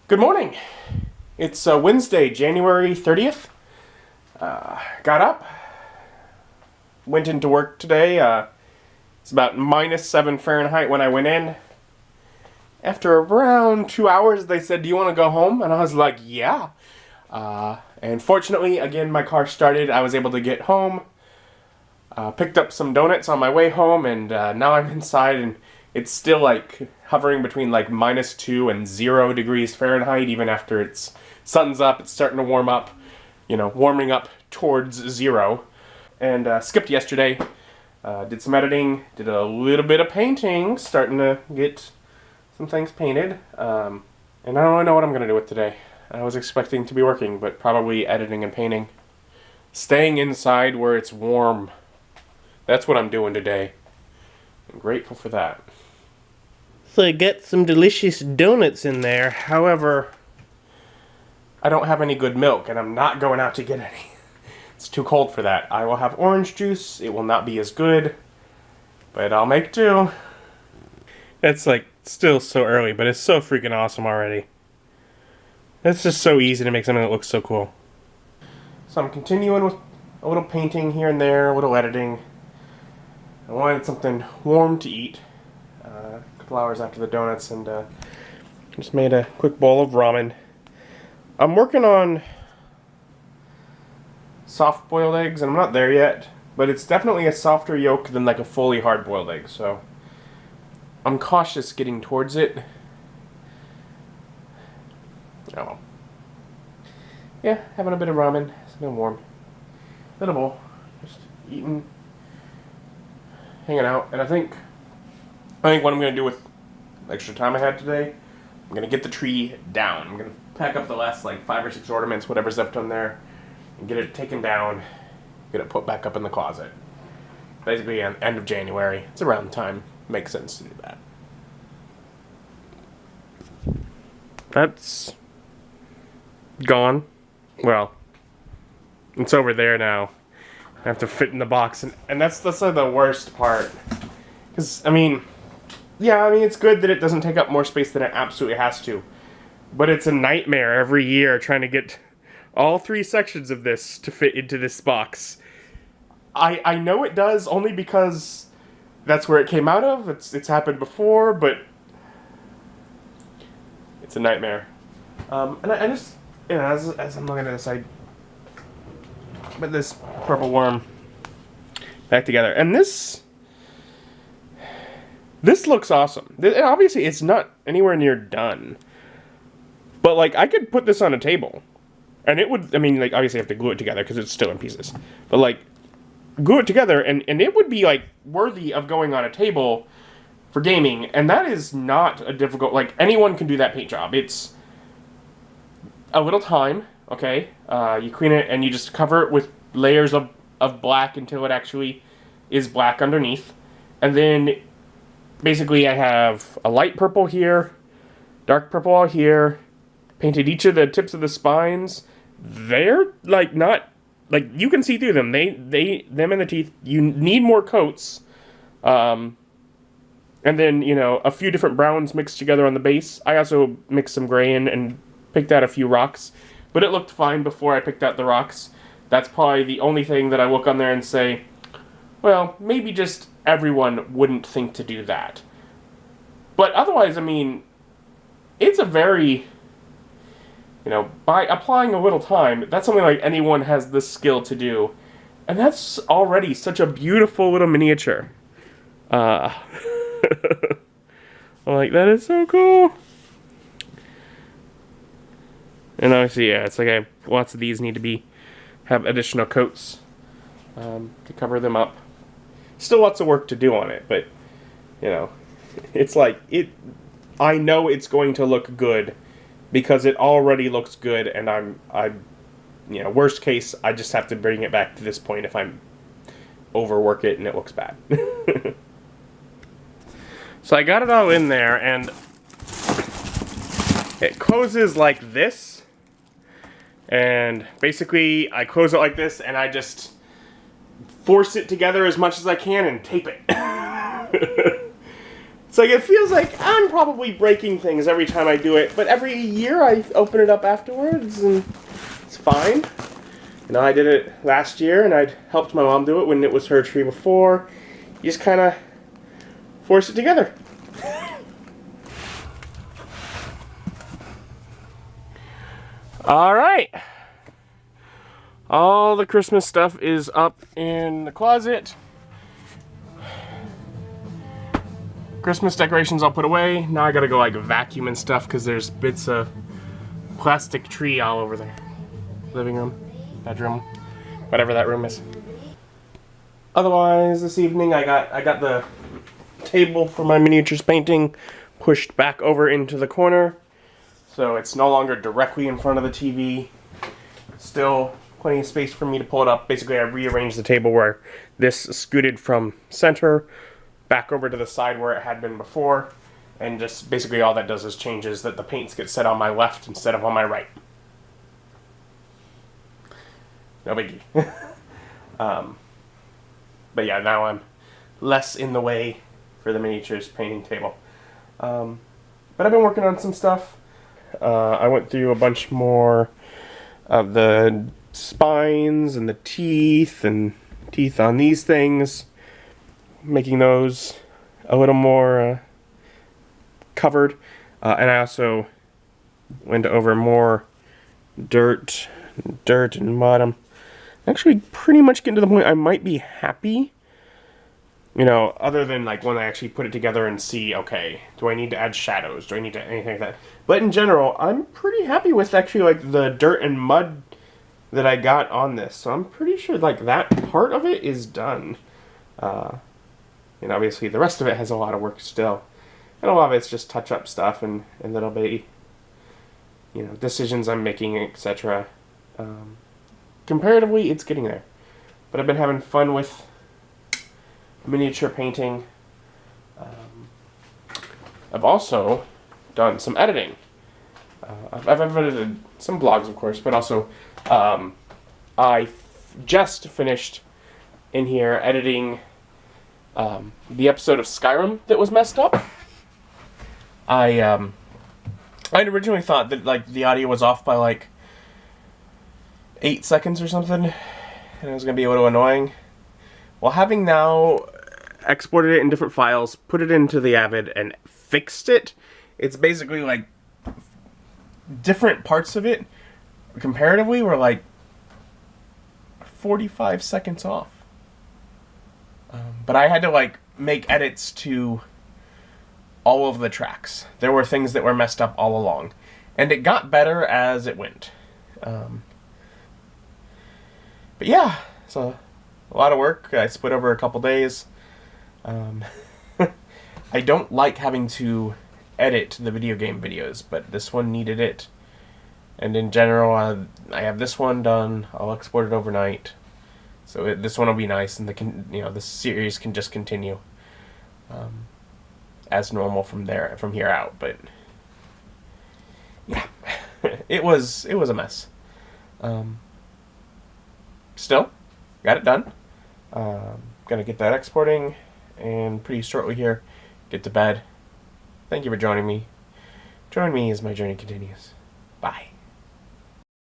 Good morning. It's Wednesday, January 30th. Got up, went into work today. It's about -7 Fahrenheit when I went in. After around 2 hours, they said, "Do you want to go home?" And I was like, "Yeah." And fortunately, again, my car started. I was able to get home. Picked up some donuts on my way home, and now I'm inside, and it's still like hovering between like -2 and 0 degrees Fahrenheit. Even after it's sun's up, it's starting to warm up. Warming up towards zero. And skipped yesterday. Did some editing. Did a little bit of painting. Starting to get some things painted. And I don't really know what I'm gonna do with today. I was expecting to be working, but probably editing and painting. Staying inside where it's warm. That's what I'm doing today. I'm grateful for that. So I get some delicious donuts in there. However, I don't have any good milk, and I'm not going out to get any. It's too cold for that. I will have orange juice. It will not be as good, but I'll make do. It's like still so early, but it's so freaking awesome already. It's just so easy to make something that looks so cool. So I'm continuing with a little painting here and there, a little editing. I wanted something warm to eat a couple hours after the donuts, and just made a quick bowl of ramen. I'm working on soft boiled eggs, and I'm not there yet, but it's definitely a softer yolk than like a fully hard boiled egg, so I'm cautious getting towards it. Oh. Yeah, having a bit of ramen, something warm. Little bowl, just eating, hanging out, and I think what I'm going to do with the extra time I had today, I'm going to get the tree down. I'm going to pack up the last like 5 or 6 ornaments, whatever's left on there, and get it taken down, get it put back up in the closet. Basically, at the end of January. It's around the time. Makes sense to do that. That's gone. Well, it's over there now. I have to fit in the box, and that's like the worst part. Because, it's good that it doesn't take up more space than it absolutely has to. But it's a nightmare every year trying to get all 3 sections of this to fit into this box. I know it does only because that's where it came out of. It's happened before, but it's a nightmare. And I just, as I'm looking at this, I put this purple worm back together, and this looks awesome. Obviously, it's not anywhere near done, but like I could put this on a table, and it would. Obviously, I have to glue it together because it's still in pieces, but like glue it together, and it would be like worthy of going on a table for gaming, and that is not a difficult. Like anyone can do that paint job. It's a little time. Okay, you clean it and you just cover it with layers of black until it actually is black underneath. And then basically I have a light purple here, dark purple all here, painted each of the tips of the spines. They're like not, like you can see through them. Them and the teeth, you need more coats. And then, a few different browns mixed together on the base. I also mixed some gray in and picked out a few rocks. But it looked fine before I picked out the rocks. That's probably the only thing that I look on there and say, well, maybe just everyone wouldn't think to do that. But otherwise, it's a very, by applying a little time, that's something like anyone has the skill to do. And that's already such a beautiful little miniature. I'm like, that is so cool. And obviously, yeah, it's like lots of these need to have additional coats to cover them up. Still lots of work to do on it, but it's like I know it's going to look good because it already looks good, and I'm worst case, I just have to bring it back to this point if I'm overwork it and it looks bad. So I got it all in there, and it closes like this. And basically, I close it like this, and I just force it together as much as I can and tape it. It's like, it feels like I'm probably breaking things every time I do it, but every year I open it up afterwards, and it's fine. You know, I did it last year, and I'd helped my mom do it when it was her tree before. You just kind of force it together. Alright. All the Christmas stuff is up in the closet. Christmas decorations I'll put away. Now I gotta go like vacuum and stuff because there's bits of plastic tree all over there. Living room, bedroom, whatever that room is. Otherwise, this evening I got the table for my miniatures painting pushed back over into the corner, so it's no longer directly in front of the TV. Still plenty of space for me to pull it up. Basically, I rearranged the table where this scooted from center back over to the side where it had been before, and just basically all that does is changes that the paints get set on my left instead of on my right. No biggie. But yeah, now I'm less in the way for the miniatures painting table. But I've been working on some stuff. I went through a bunch more of the spines and the teeth on these things, making those a little more covered. And I also went over more dirt and mud. I'm actually pretty much getting to the point I might be happy. You know, other than like when I actually put it together and see, okay, do I need to add shadows? Do I need to anything like that? But in general, I'm pretty happy with actually like the dirt and mud that I got on this. So I'm pretty sure like that part of it is done. And obviously the rest of it has a lot of work still. And a lot of it's just touch-up stuff and little bitty, you know, decisions I'm making, etc. Comparatively, it's getting there. But I've been having fun with miniature painting. I've also done some editing. I've edited some blogs, of course, but also I just finished in here editing the episode of Skyrim that was messed up. I'd originally thought that like the audio was off by like 8 seconds or something, and it was going to be a little annoying. Well, having now exported it in different files, put it into the Avid, and fixed it, it's basically like different parts of it comparatively were like 45 seconds off. But I had to like make edits to all of the tracks. There were things that were messed up all along, and it got better as it went. But yeah, so a lot of work. I split over a couple days. I don't like having to edit the video game videos, but this one needed it. And in general, I have this one done. I'll export it overnight, so this one will be nice, and the series can just continue as normal from here out. But yeah, it was a mess. Still, got it done. Gonna get that exporting, and pretty shortly here, get to bed. Thank you for joining me. Join me as my journey continues. Bye.